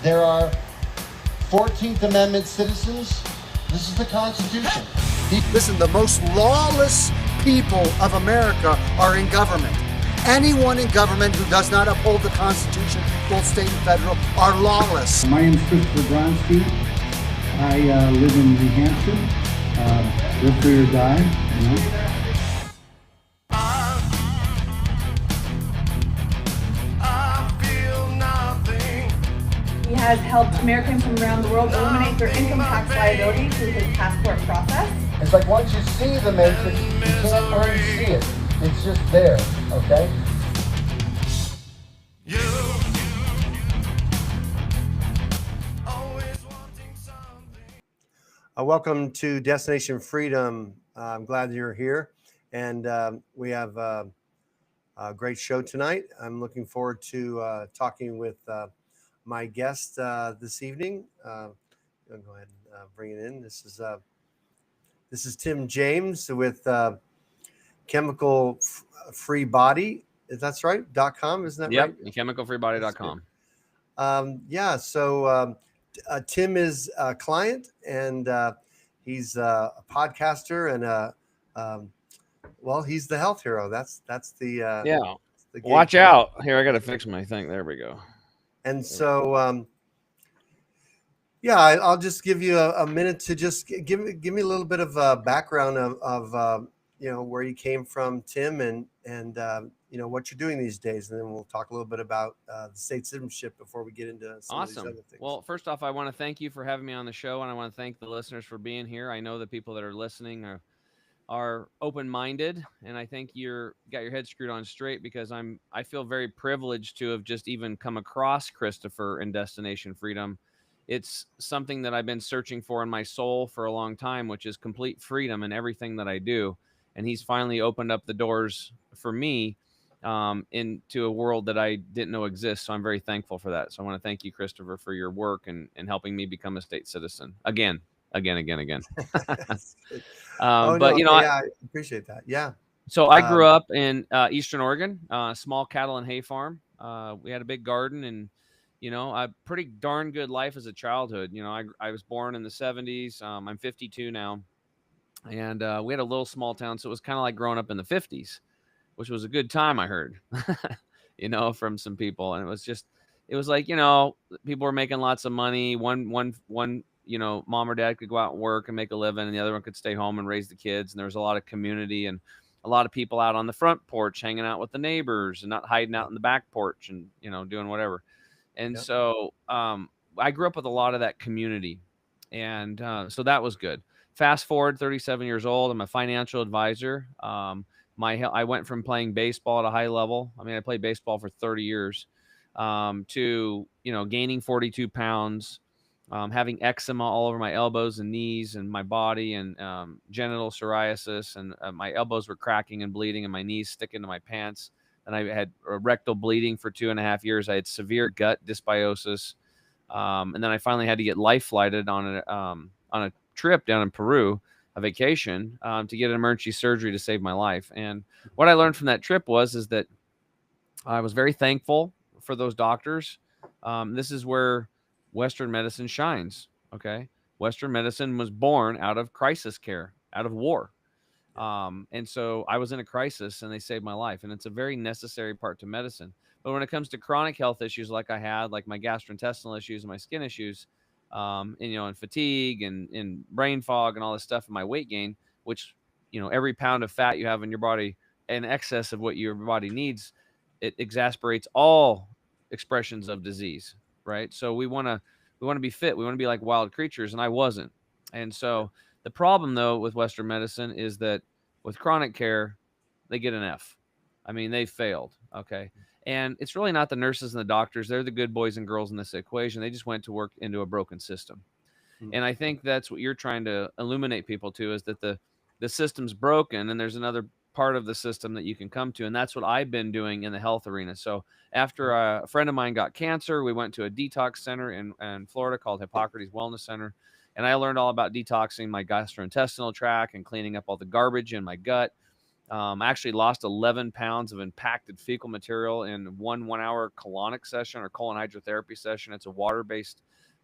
There are 14th Amendment citizens. This is the Constitution. Listen, the most lawless people of America are in government. Anyone in government who does not uphold the Constitution, both state and federal, are lawless. My name is Christopher Bronstein. I live in New Hampshire. Live free or die, you know. He has helped Americans from around the world eliminate their income tax liability through his passport process. It's like once you see the matrix, you can't unsee it. It's just there, okay? Welcome to Destination Freedom. I'm glad you're here, and we have a great show tonight. I'm looking forward to talking with my guest this evening. I'll go ahead and bring it in. This is Tim James with Chemical Free Body. Is that right? .com, isn't that right? Yep, chemicalfreebody.com. So Tim is a client, and he's a podcaster, and he's the health hero. That's the the Watch out! Here, I got to fix my thing. There we go. And so, I'll just give you a minute to just give me a little bit of a background of where you came from, Tim, and what you're doing these days, and then we'll talk a little bit about the state citizenship before we get into some of these other things. Well, first off, I want to thank you for having me on the show, and I want to thank the listeners for being here. I know the people that are listening are open-minded, and I think you got your head screwed on straight, because I feel very privileged to have just even come across Christopher in Destination Freedom. It's something that I've been searching for in my soul for a long time, which is complete freedom in everything that I do. And he's finally opened up the doors for me into a world that I didn't know exists. So I'm very thankful for that. So I want to thank you, Christopher, for your work and helping me become a state citizen again. I appreciate that. Yeah. So I grew up in Eastern Oregon, small cattle and hay farm. We had a big garden, and a pretty darn good life as a childhood. I was born in the 70s. I'm 52 now, and we had a little small town, so it was kind of like growing up in the 50s, which was a good time, I heard, from some people. And it was like, people were making lots of money. One mom or dad could go out and work and make a living, and the other one could stay home and raise the kids. And there was a lot of community and a lot of people out on the front porch hanging out with the neighbors and not hiding out in the back porch and, doing whatever. And so I grew up with a lot of that community. And so that was good. Fast forward, 37 years old. I'm a financial advisor. I went from playing baseball at a high level. I mean, I played baseball for 30 years to, gaining 42 pounds, having eczema all over my elbows and knees and my body, and genital psoriasis, and my elbows were cracking and bleeding, and my knees sticking to my pants. And I had rectal bleeding for 2.5 years. I had severe gut dysbiosis, and then I finally had to get life flighted on a trip down in Peru, a vacation, to get an emergency surgery to save my life. And what I learned from that trip is that I was very thankful for those doctors. This is where Western medicine shines. Okay. Western medicine was born out of crisis care, out of war. And so I was in a crisis, and they saved my life. And it's a very necessary part to medicine. But when it comes to chronic health issues, like I had, like my gastrointestinal issues and my skin issues, and fatigue and brain fog and all this stuff, and my weight gain, which, every pound of fat you have in your body in excess of what your body needs, it exasperates all expressions of disease. Right. So we want to be fit. We want to be like wild creatures. And I wasn't. And so the problem, though, with Western medicine is that with chronic care, they get an F. I mean, they failed. Okay. And it's really not the nurses and the doctors. They're the good boys and girls in this equation. They just went to work into a broken system. Mm-hmm. And I think that's what you're trying to illuminate people to, is that the system's broken, and there's another part of the system that you can come to. And that's what I've been doing in the health arena. So after a friend of mine got cancer, we went to a detox center in Florida called Hippocrates Wellness Center. And I learned all about detoxing my gastrointestinal tract and cleaning up all the garbage in my gut. I actually lost 11 pounds of impacted fecal material in one 1 hour colonic session or colon hydrotherapy session. It's a water-based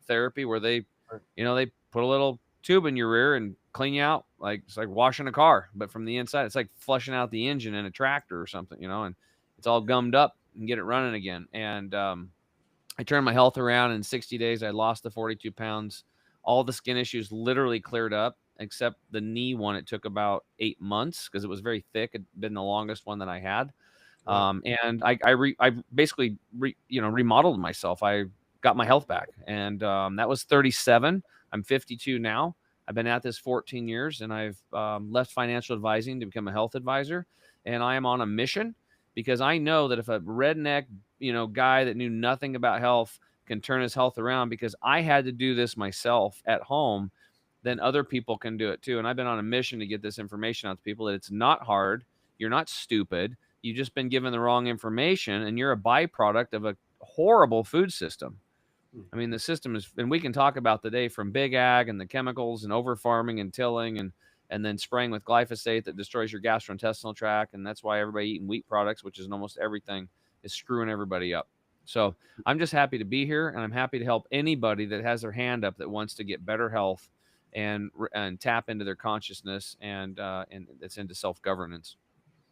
therapy where they put a little tube in your rear and clean you out. Like it's like washing a car, but from the inside. It's like flushing out the engine in a tractor or something, and it's all gummed up and get it running again. And I turned my health around in 60 days. I lost the 42 pounds. All the skin issues literally cleared up, except the knee one. It took about 8 months because it was very thick. It'd been the longest one that I had. Wow. And I basically remodeled myself. I got my health back, and that was 37. I'm 52 now. I've been at this 14 years, and I've left financial advising to become a health advisor. And I am on a mission because I know that if a redneck, guy that knew nothing about health can turn his health around, because I had to do this myself at home, then other people can do it too. And I've been on a mission to get this information out to people that it's not hard. You're not stupid. You've just been given the wrong information, and you're a byproduct of a horrible food system. I mean, the system is, and we can talk about the day from big ag and the chemicals and over farming and tilling and then spraying with glyphosate that destroys your gastrointestinal tract. And that's why everybody eating wheat products, which is in almost everything, is screwing everybody up. So I'm just happy to be here, and I'm happy to help anybody that has their hand up that wants to get better health and tap into their consciousness and it's into self-governance.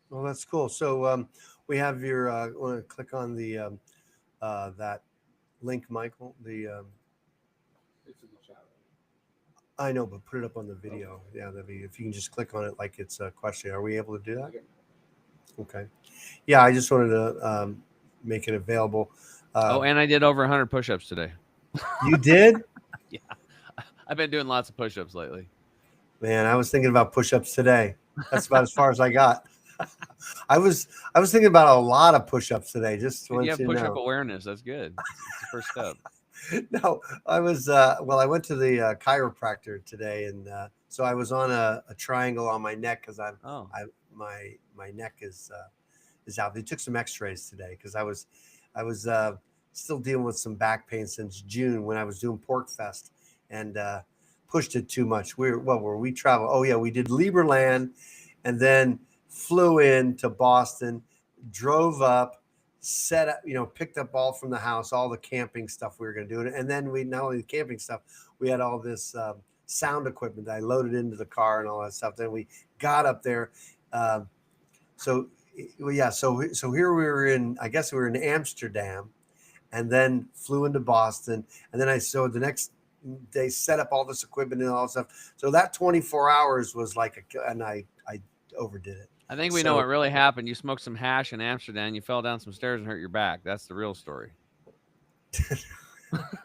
Well, that's cool. So we have your, want to click on the, that link, Michael, It's in the chat. I know, but put it up on the video. Yeah, that'd be, if you can just click on it like it's a question. Are we able to do that? Okay. Yeah, I just wanted to make it available. And I did over 100 push-ups today. You did? Yeah. I've been doing lots of push-ups lately. Man, I was thinking about push-ups today. That's about as far as I got. I was thinking about a lot of push-ups today. Just you have push-up awareness. That's good. It's the first step. No, I was I went to the chiropractor today, and so I was on a triangle on my neck because my neck is out. They took some X-rays today because I was still dealing with some back pain since June when I was doing Pork Fest and pushed it too much. We traveled. Oh yeah, we did Lieberland, and then flew in to Boston, drove up, set up, picked up all from the house, all the camping stuff we were going to do. And then we, not only the camping stuff, we had all this sound equipment that I loaded into the car and all that stuff. Then we got up there. So here we were I guess we were in Amsterdam, and then flew into Boston. And then the next day set up all this equipment and all that stuff. So that 24 hours was and I overdid it. I think we know what really happened. You smoked some hash in Amsterdam. You fell down some stairs and hurt your back. That's the real story.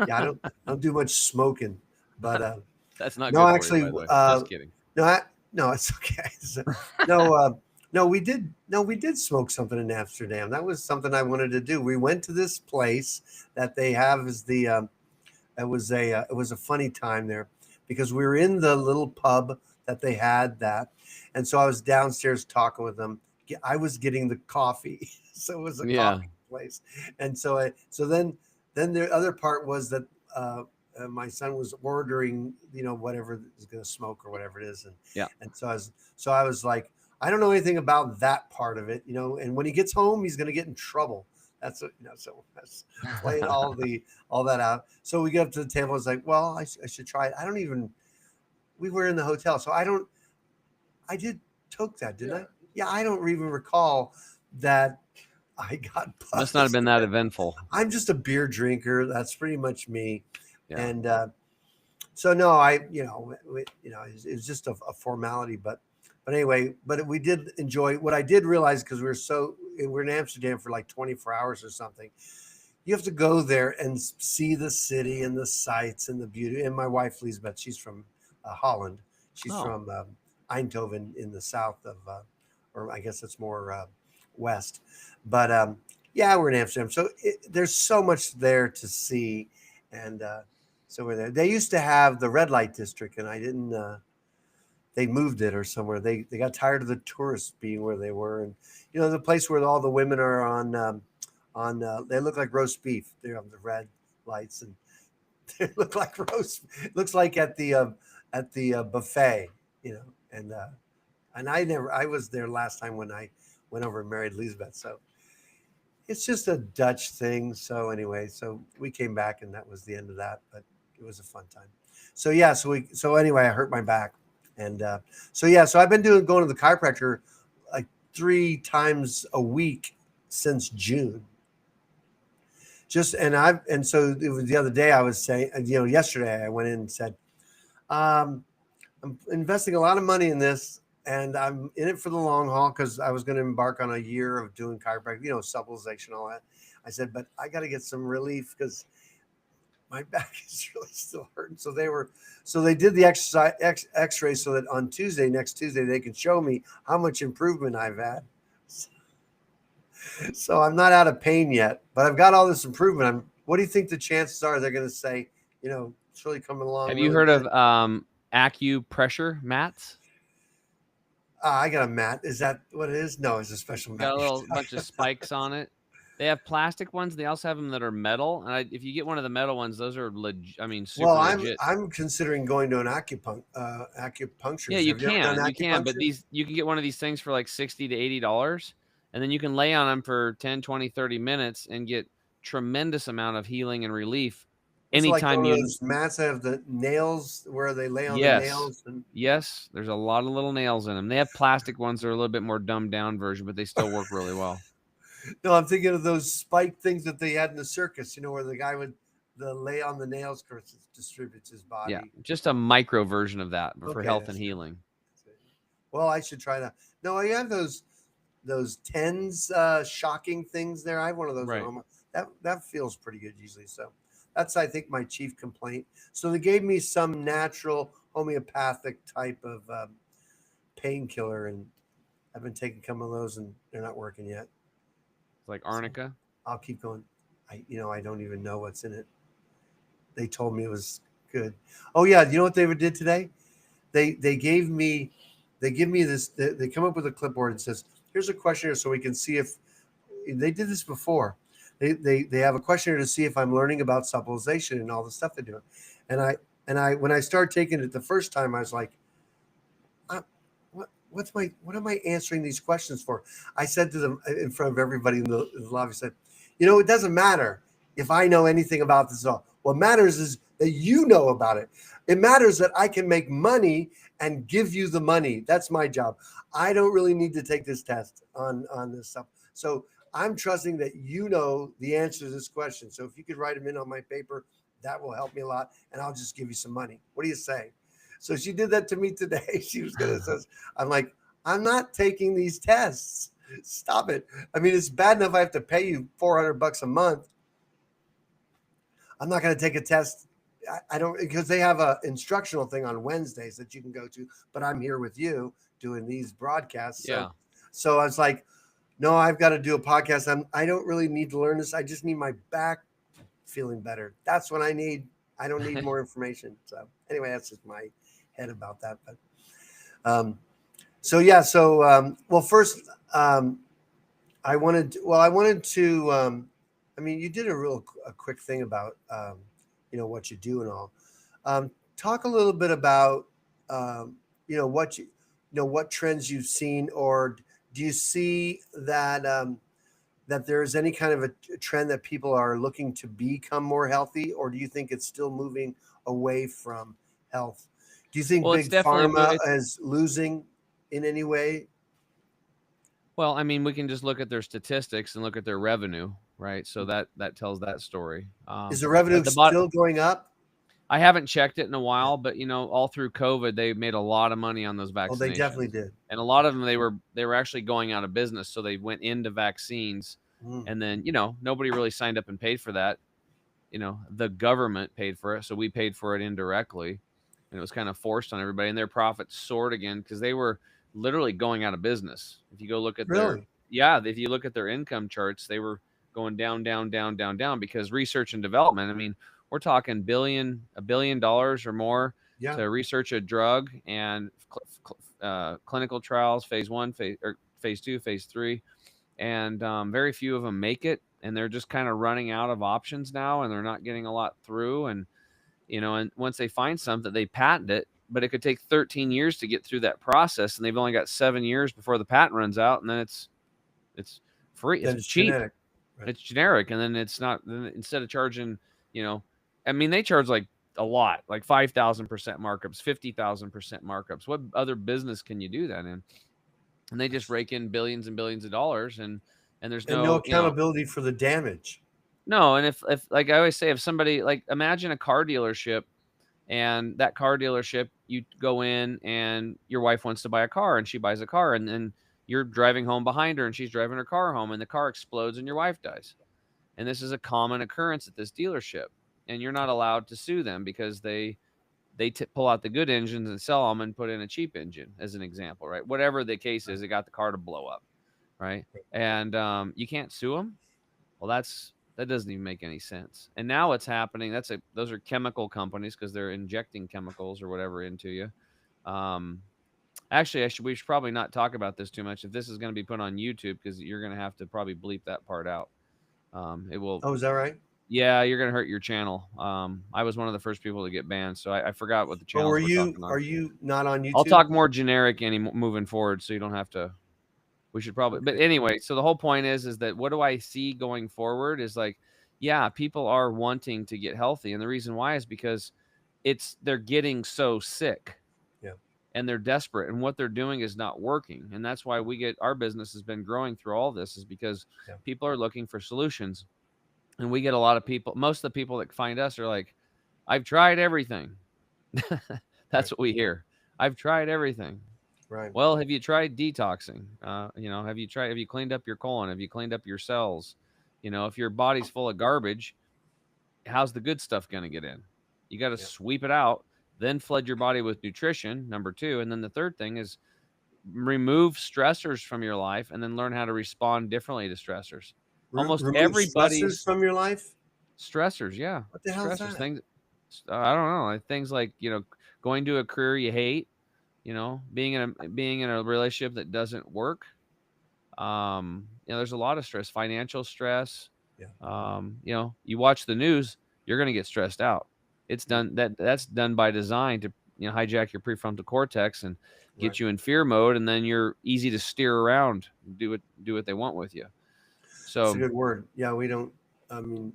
Yeah, I don't do much smoking, but that's not no, good actually, for you, by the way. Just kidding. No, it's okay. No, we did smoke something in Amsterdam. That was something I wanted to do. We went to this place that they have as it was a funny time there because we were in the little pub that they had that. And so I was downstairs talking with them. I was getting the coffee. So it was a coffee place. And so then the other part was that my son was ordering, whatever is going to smoke or whatever it is. And so I was like, I don't know anything about that part of it, and when he gets home, he's going to get in trouble. That's what, so that's playing all that out. So we get up to the table. I was like, well, I should try it. We were in the hotel. So I did took that, didn't I? Yeah, I don't even recall that I got buzzed. Must not have been that eventful. I'm just a beer drinker. That's pretty much me. Yeah. And so no, it's just a formality. But anyway, we did enjoy. What I did realize, because we're in Amsterdam for like 24 hours or something. You have to go there and see the city and the sights and the beauty. And my wife, Lisbeth, she's from Holland. She's from Eindhoven in the south of, or I guess it's more west. But we're in Amsterdam. So there's so much there to see. And so we're there. They used to have the red light district, and I didn't, they moved it or somewhere. They got tired of the tourists being where they were. And, the place where all the women are on they look like roast beef. They're on the red lights, and they look like roast. It looks like at the buffet, and And I was there last time when I went over and married Lisbeth. So it's just a Dutch thing. So anyway, so we came back and that was the end of that, but it was a fun time. So yeah, so anyway, I hurt my back. And so I've been going to the chiropractor like 3 times a week since June. And so it was the other day I was saying, yesterday I went in and said, I'm investing a lot of money in this, and I'm in it for the long haul because I was going to embark on a year of doing chiropractic, supplementation, all that. I said, but I got to get some relief because my back is really still hurting. So they did the X-ray so that on next Tuesday, they can show me how much improvement I've had. So I'm not out of pain yet, but I've got all this improvement. What do you think the chances are they're going to say, it's really coming along? Have you heard of acupressure mats? I got a mat. Is that what it is? No, it's a special mat. Got a little bunch of spikes on it. They have plastic ones. They also have them that are metal. And if you get one of the metal ones, those are super legit. I'm considering going to an acupuncture. Yeah, you can, but you can get one of these things for like $60 to $80, and then you can lay on them for 10, 20, 30 minutes and get tremendous amount of healing and relief. Anytime those mats that have the nails where they lay on the nails. Yes, there's a lot of little nails in them. They have plastic ones that are a little bit more dumbed down version, but they still work really well. No, I'm thinking of those spike things that they had in the circus, where the guy would lay on the nails because it distributes his body. Yeah, just a micro version of that for health and healing. Well, I should try that. No, I have those TENS shocking things there. I have one of those at home. That feels pretty good usually. So that's, I think, my chief complaint. So they gave me some natural homeopathic type of painkiller, and I've been taking some of those, and they're not working yet. Like arnica. So I'll keep going. I don't even know what's in it. They told me it was good. Oh yeah, you know what they did today? They give me this. They come up with a clipboard and says, "Here's a questionnaire so we can see if they did this before." They have a questionnaire to see if I'm learning about supplementation and all the stuff they're doing. And I when I started taking it the first time, I was like, what am I answering these questions for? I said to them in front of everybody in the lobby, I said, it doesn't matter if I know anything about this at all. What matters is that you know about it. It matters that I can make money and give you the money. That's my job. I don't really need to take this test on this stuff. So I'm trusting that you know the answer to this question. So if you could write them in on my paper, that will help me a lot, and I'll just give you some money. What do you say? So she did that to me today. She was going to say, I'm like, I'm not taking these tests. Stop it. I mean, it's bad enough I have to pay you $400 a month. I'm not going to take a test. I don't, because they have a instructional thing on Wednesdays that you can go to, but I'm here with you doing these broadcasts. So I was like, no, I've got to do a podcast. I don't really need to learn this. I just need my back feeling better. That's what I need. I don't need more information. So anyway, that's just my head about that. But first I wanted to I mean, you did a quick thing about what you do and all. Talk a little bit about what trends you've seen, or do you see that that there's any kind of a trend that people are looking to become more healthy, or do you think it's still moving away from health? Do you think big pharma is losing in any way? Well, I mean, we can just look at their statistics and look at their revenue, right? So that tells that story. Is the revenue still going up? I haven't checked it in a while, but all through COVID, they made a lot of money on those vaccinations. Oh, they definitely did. And a lot of them, they were actually going out of business, so they went into vaccines, and then nobody really signed up and paid for that. The government paid for it, so we paid for it indirectly, and it was kind of forced on everybody. And their profits soared again because they were literally going out of business. If you go look at if you look at their income charts, they were going down, down, down, down, down because research and development. I mean, we're talking $1 billion or more to research a drug and clinical trials, phase 1, phase 2, phase 3, and very few of them make it, and they're just kind of running out of options now, and they're not getting a lot through. And and once they find something, they patent it, but it could take 13 years to get through that process, and they've only got 7 years before the patent runs out, and then it's free, Then it's cheap, genetic. Right. it's generic, and then it's not. Then instead of charging, I mean, they charge like a lot, like 5,000% markups, 50,000% markups. What other business can you do that in? And they just rake in billions and billions of dollars, and there's And no, no accountability for the damage. no. And if like I always say, if somebody, like, imagine a car dealership, and that car dealership, you go in and your wife wants to buy a car, and she buys a car, and then you're driving home behind her, and she's driving her car home, and the car explodes and your wife dies. And this is a common occurrence at this dealership, and you're not allowed to sue them because they pull out the good engines and sell them and put in a cheap engine, as an example, right? Whatever the case is, they got the car to blow up, right? And you can't sue them. Well, that doesn't even make any sense. And now what's happening, those are chemical companies, because they're injecting chemicals or whatever into you. Actually, we should probably not talk about this too much if this is going to be put on YouTube, because you're going to have to probably bleep that part out. It will. Oh, is that right? Yeah, you're going to hurt your channel. I was one of the first people to get banned, so I forgot what the channel. Are you not on YouTube? I'll talk more generic moving forward, so you don't have to. We should probably, but anyway, so the whole point is that what do I see going forward is, like, yeah, people are wanting to get healthy. And the reason why is because they're getting so sick, and they're desperate, and what they're doing is not working. And that's why our business has been growing through all this, is because people are looking for solutions. And we get a lot of people, most of the people that find us are like, I've tried everything. That's what we hear. I've tried everything. Right. Well, have you tried detoxing? Have you cleaned up your colon? Have you cleaned up your cells? If your body's full of garbage, how's the good stuff going to get in? You got to sweep it out, then flood your body with nutrition, number 2. And then the third thing is remove stressors from your life, and then learn how to respond differently to stressors. Almost everybody's stressors from your life. Stressors, yeah. What the hell is that? Things, I don't know. Like things like, going to a career you hate, being in a relationship that doesn't work. There's a lot of stress, financial stress. You watch the news, you're going to get stressed out. It's done. That's done by design to hijack your prefrontal cortex and get you in fear mode, and then you're easy to steer around, do what they want with you. So that's a good word. Yeah, we don't. I mean,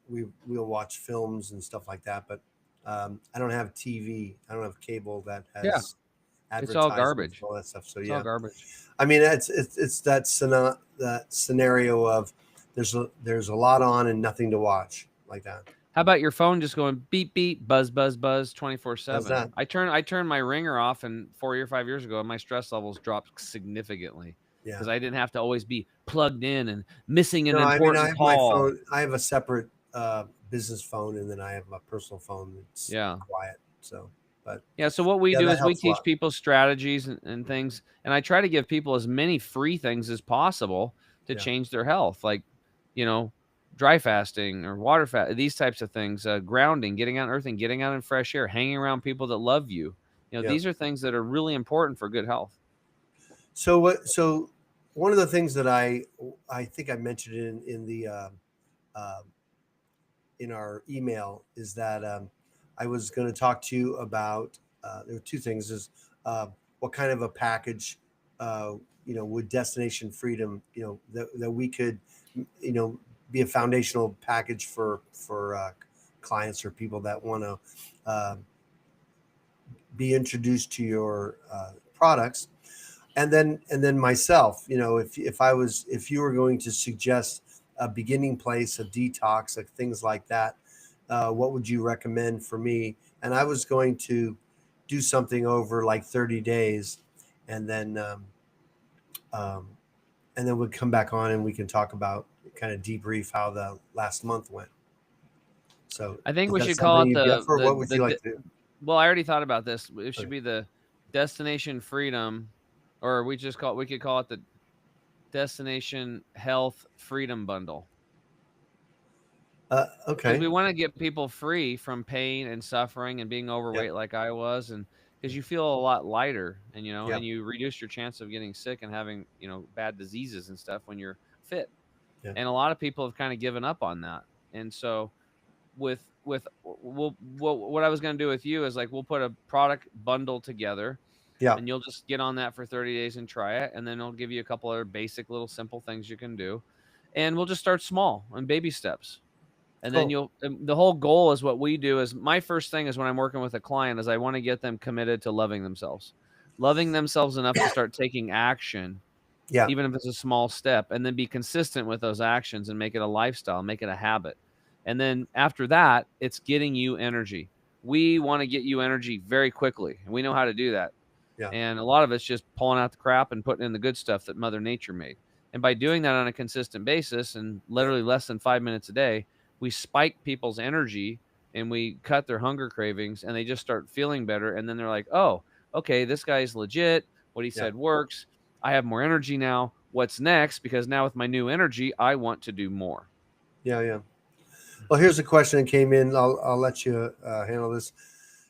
we'll watch films and stuff like that, but I don't have TV. I don't have cable that has. It's all garbage. All that stuff. So it's all garbage. I mean, it's that scenario of there's a lot on and nothing to watch, like that. How about your phone just going beep beep, buzz buzz buzz 24/7? I turned my ringer off, and 4 or 5 years ago, and my stress levels dropped significantly. Because I didn't have to always be plugged in and missing an important call. My phone. I have a separate business phone, and then I have my personal phone that's quiet. So, but so what we do is we teach people strategies and things, and I try to give people as many free things as possible to change their health, like dry fasting or water fast, these types of things, grounding, getting out on earth and getting out in fresh air, hanging around people that love you. These are things that are really important for good health. So one of the things that I think I mentioned in our email is that I was going to talk to you about there were 2 things: is what kind of a package would Destination Freedom that we could be a foundational package for clients or people that want to be introduced to your products. And then myself, if you were going to suggest a beginning place, a detox, like things like that, what would you recommend for me? And I was going to do something over like 30 days, and then we'd come back on and we can talk about, kind of debrief how the last month went. So I think we should call it what would you like to do? Well, I already thought about this. It should be the Destination Freedom. Or we could call it the Destination Health Freedom Bundle. Okay. We want to get people free from pain and suffering and being overweight like I was, and because you feel a lot lighter, and and you reduce your chance of getting sick and having bad diseases and stuff when you're fit. And a lot of people have kind of given up on that. And so with what I was going to do with you is like, we'll put a product bundle together. Yeah. And you'll just get on that for 30 days and try it. And then I'll give you a couple other basic little simple things you can do. And we'll just start small on baby steps. And then the whole goal is what we do is my first thing is when I'm working with a client is I want to get them committed to loving themselves enough to start taking action. Yeah. Even if it's a small step, and then be consistent with those actions and make it a lifestyle, make it a habit. And then after that, it's getting you energy. We want to get you energy very quickly. And we know how to do that. Yeah. And a lot of it's just pulling out the crap and putting in the good stuff that Mother Nature made. And by doing that on a consistent basis and literally less than 5 minutes a day, we spike people's energy and we cut their hunger cravings and they just start feeling better. And then they're like, oh, okay, this guy's legit. What he said works. I have more energy now. What's next? Because now with my new energy, I want to do more. Yeah. Yeah. Well, here's a question that came in. I'll let you handle this.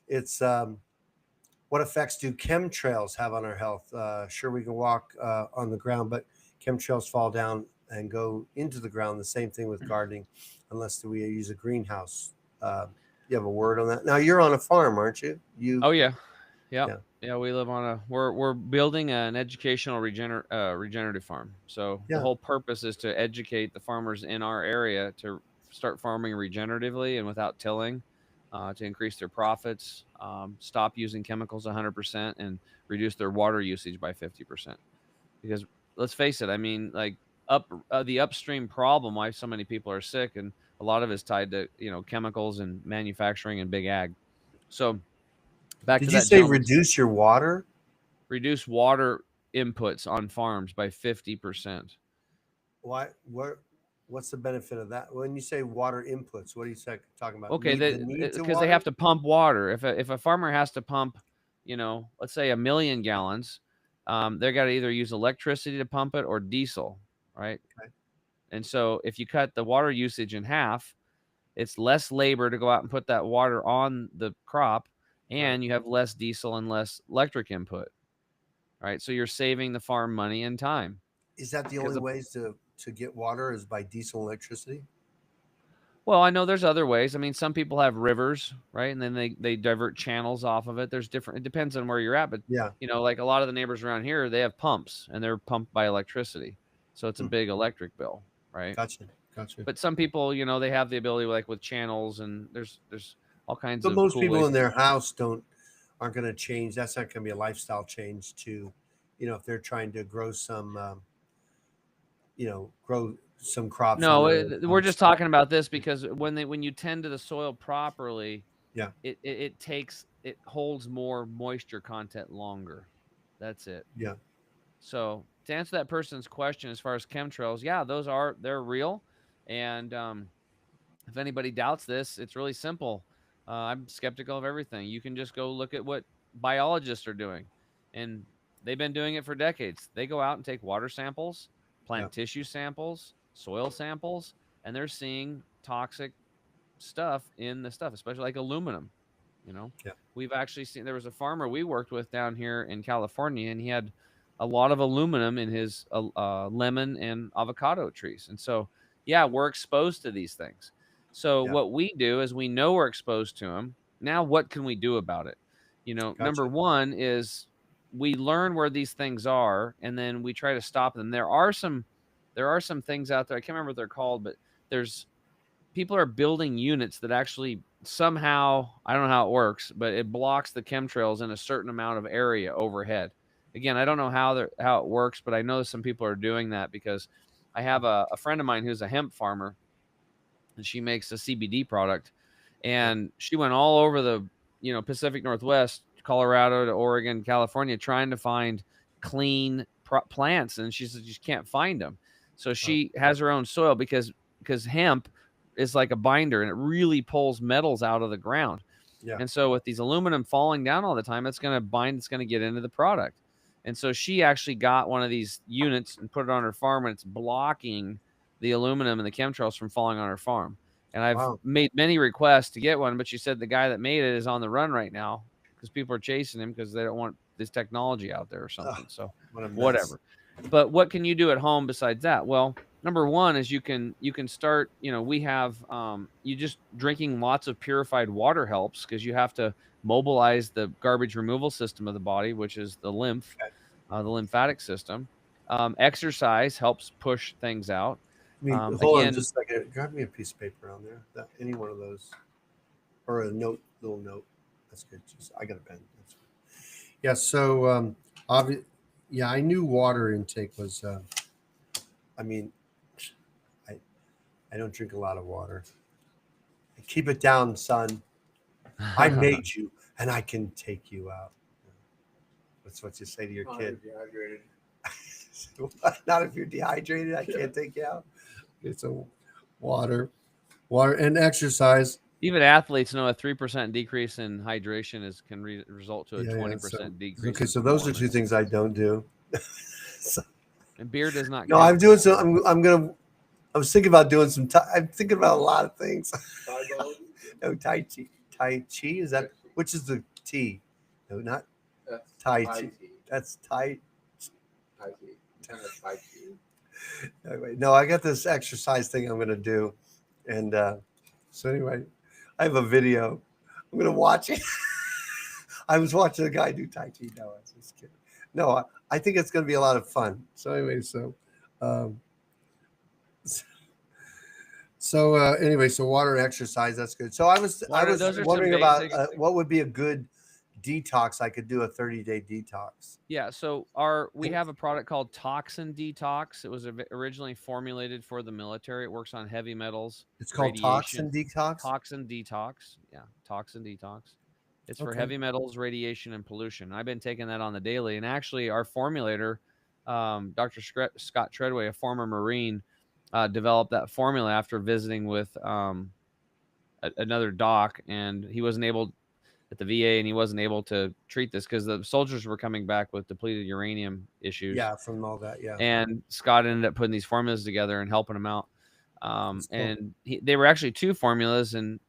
It's what effects do chemtrails have on our health? Sure, we can walk on the ground, but chemtrails fall down and go into the ground. The same thing with gardening, unless we use a greenhouse. You have a word on that? Now you're on a farm, aren't you? Oh yeah, yeah. We live on we're building an educational regenerative farm. So the whole purpose is to educate the farmers in our area to start farming regeneratively and without tilling, to increase their profits, stop using chemicals 100%, and reduce their water usage by 50%. Because let's face it, I mean, like the upstream problem why so many people are sick, and a lot of it is tied to chemicals and manufacturing and big ag. So back to that. Did you say reduce your water? Reduce water inputs on farms by 50%. Why? What's the benefit of that? When you say water inputs, what are you talking about? Okay, because they have to pump water. If a farmer has to pump, let's say 1 million gallons, they're got to either use electricity to pump it or diesel, right? Okay. And so if you cut the water usage in half, it's less labor to go out and put that water on the crop, and you have less diesel and less electric input, right? So you're saving the farm money and time. Is that the only ways to get water is by diesel electricity? Well, I know there's other ways. I mean, some people have rivers, right? And then they divert channels off of it. There's different, it depends on where you're at. But, like a lot of the neighbors around here, they have pumps and they're pumped by electricity. So it's a big electric bill, right? Gotcha. But some people, they have the ability like with channels, and there's all kinds of. But most people in their house aren't going to change. That's not going to be a lifestyle change to, if they're trying to grow some, crops. No, we're just talking about this because when you tend to the soil properly, it holds more moisture content longer. That's it. Yeah. So to answer that person's question, as far as chemtrails, they're real. And if anybody doubts this, it's really simple. I'm skeptical of everything. You can just go look at what biologists are doing, and they've been doing it for decades. They go out and take water samples, plant tissue samples, soil samples, and they're seeing toxic stuff in the stuff, especially like aluminum. We've actually seen, there was a farmer we worked with down here in California, and he had a lot of aluminum in his lemon and avocado trees. And so, we're exposed to these things. So what we do is we know we're exposed to them. Now, what can we do about it? Gotcha. Number one is we learn where these things are, and then we try to stop them. There are some things out there. I can't remember what they're called, but people are building units that actually somehow, I don't know how it works, but it blocks the chemtrails in a certain amount of area overhead. Again, I don't know how it works, but I know some people are doing that because I have a friend of mine who's a hemp farmer, and she makes a CBD product, and she went all over the Pacific Northwest, Colorado to Oregon, California, trying to find clean plants, and she said she can't find them. So she has her own soil because hemp is like a binder, and it really pulls metals out of the ground. Yeah. And so with these aluminum falling down all the time, it's going to bind, it's going to get into the product. And so she actually got one of these units and put it on her farm, and it's blocking the aluminum and the chemtrails from falling on her farm. And I've made many requests to get one, but she said the guy that made it is on the run right now because people are chasing him because they don't want this technology out there or something. So whatever. But what can you do at home besides that? Well, number one is you can start, we have, you just drinking lots of purified water helps, because you have to mobilize the garbage removal system of the body, which is the Okay. the lymphatic system. Exercise helps push things out. I mean, hold on Again, just a second. Grab me a piece of paper on there. Any one of those, or a little note. That's good. Just I got a pen. That's fine. Yeah. So, yeah, I knew water intake was. I mean, I I don't drink a lot of water. Keep it down, son. I made you, and I can take you out. That's what you say to your kid. Dehydrated. Not if you're dehydrated. I can't take you out. It's a water, and exercise. even athletes know a 3% decrease in hydration can result to a Yeah, 20% decrease. Okay, in so those are two performance. things I don't do. So- And beer does not. no, count. I'm doing some. I was thinking about doing some. I'm thinking about a lot of things. No, Tai Chi. Tai Chi is that? Which is the T? No, not That's Tai Tai Chi. Chi. That's Tai. Tai Chi. Kind of Tai Chi. Anyway, no, I got this exercise thing I'm going to do, and so anyway, I have a video. I'm going to watch it. I was watching a guy do Tai Chi. No, I was just kidding. No, I think it's going to be a lot of fun. So anyway, um, so water and exercise, that's good. So I was Those are some wondering about basic- what would be a good detox. I could do a 30-day detox. Yeah, so we have a product called Toxin Detox. It was originally formulated for the military. It works on heavy metals. It's called radiation. Toxin Detox. Toxin Detox. Yeah, Toxin Detox. It's for Okay. heavy metals, radiation, and pollution. I've been taking that on the daily, and actually, our formulator, Dr. Scott Treadway, a former Marine, developed that formula after visiting with another doc, and he wasn't able at the VA, and he wasn't able to treat this because the soldiers were coming back with depleted uranium issues. Yeah, from all that. Yeah. And Scott ended up putting these formulas together and helping them out. Cool. And they were actually two formulas. And,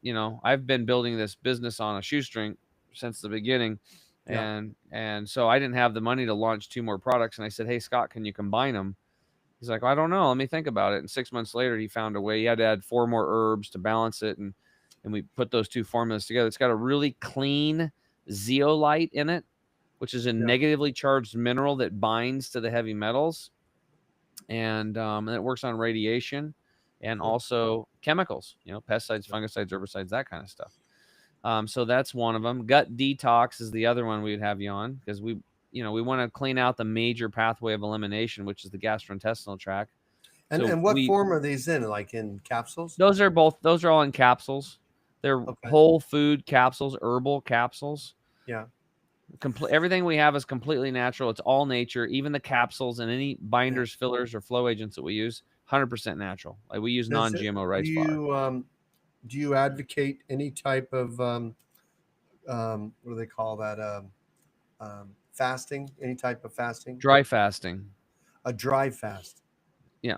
I've been building this business on a shoestring since the beginning. Yeah. And so I didn't have the money to launch two more products. And I said, hey, Scott, can you combine them? He's like, I don't know. Let me think about it. And 6 months later, he found a way. He had to add 4 more herbs to balance it. And we put those two formulas together. It's got a really clean zeolite in it, which is a negatively charged mineral that binds to the heavy metals. And it works on radiation and also chemicals, pesticides, fungicides, herbicides, that kind of stuff. So that's one of them. Gut detox is the other one we would have you on, because we want to clean out the major pathway of elimination, which is the gastrointestinal tract. And what form are these in? Like in capsules? Those are all in capsules. They're whole food capsules, herbal capsules. Yeah. Everything we have is completely natural. It's all nature. Even the capsules and any binders, fillers, or flow agents that we use, 100% natural. Like we use non-GMO rice flour. Do you advocate any type of what do they call that? Fasting? Any type of fasting? Dry fasting. A dry fast. Yeah.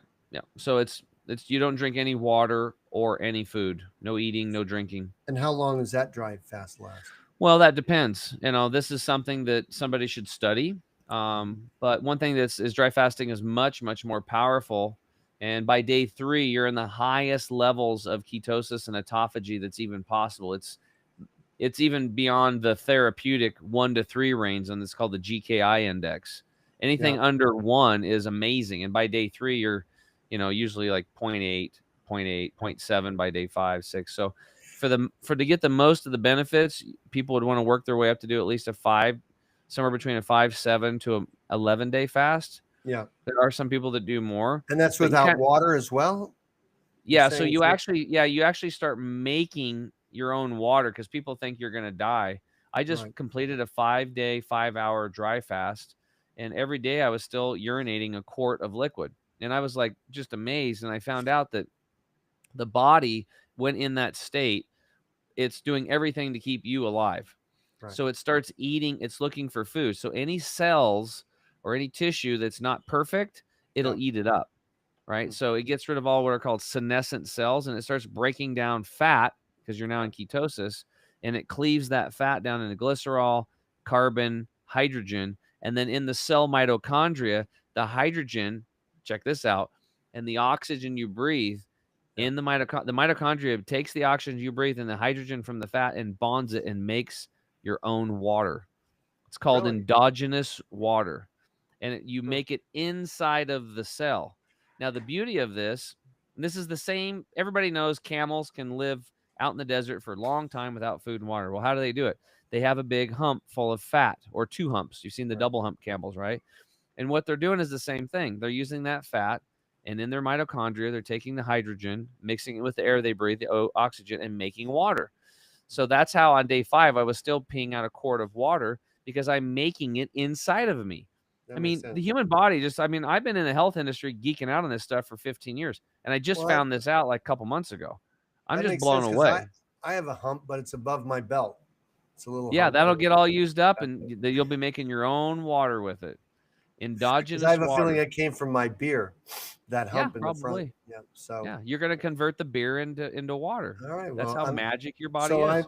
So it's you don't drink any water or any food. No eating, no drinking. And how long does that dry fast last? Well, that depends. This is something that somebody should study. But one thing is dry fasting is much, much more powerful. And by day 3, you're in the highest levels of ketosis and autophagy that's even possible. It's even beyond the therapeutic 1 to 3 range, and it's called the GKI index. Anything under 1 is amazing. And by day 3, you're, usually like 0.8, 0.7 by day 5, 6. So to get the most of the benefits, people would want to work their way up to do at least somewhere between a 5, 7 to a 11-day fast. Yeah. There are some people that do more. And that's without water as well? Yeah. So you actually start making your own water, because people think you're going to die. I just completed a 5-day, 5-hour dry fast. And every day I was still urinating a quart of liquid. And I was like just amazed. And I found out that the body, when in that state, it's doing everything to keep you alive. Right. So it starts eating, it's looking for food. So any cells or any tissue that's not perfect, it'll eat it up. Right. Mm-hmm. So it gets rid of all what are called senescent cells, and it starts breaking down fat, because you're now in ketosis, and it cleaves that fat down into glycerol, carbon, hydrogen. And then in the cell mitochondria, the hydrogen, check this out, and the oxygen you breathe in the mitochondria takes the oxygen you breathe and the hydrogen from the fat and bonds it and makes your own water. It's called Really? endogenous water, and you make it inside of the cell. Now, the beauty of this, and this is the same, everybody knows camels can live out in the desert for a long time without food and water. Well, how do they do it? They have a big hump full of fat, or 2 humps. You've seen the double hump camels, right? And what they're doing is the same thing. They're using that fat, and in their mitochondria, they're taking the hydrogen, mixing it with the air they breathe, the oxygen, and making water. So that's how on day 5, I was still peeing out a quart of water because I'm making it inside of me. That I makes mean, sense. the human body I've been in the health industry geeking out on this stuff for 15 years. And I just found this out like a couple months ago. I'm That just makes blown sense, 'cause away. I have a hump, but it's above my belt. It's a little Yeah, hump that'll there. get all used up and you'll be making your own water with it. 'Cause Endogenous I have a water. feeling it came from my beer, that Yeah, hump in the front. probably. Yeah. So Yeah, you're going to convert the beer into water. all right. That's Well, how magic your body so is.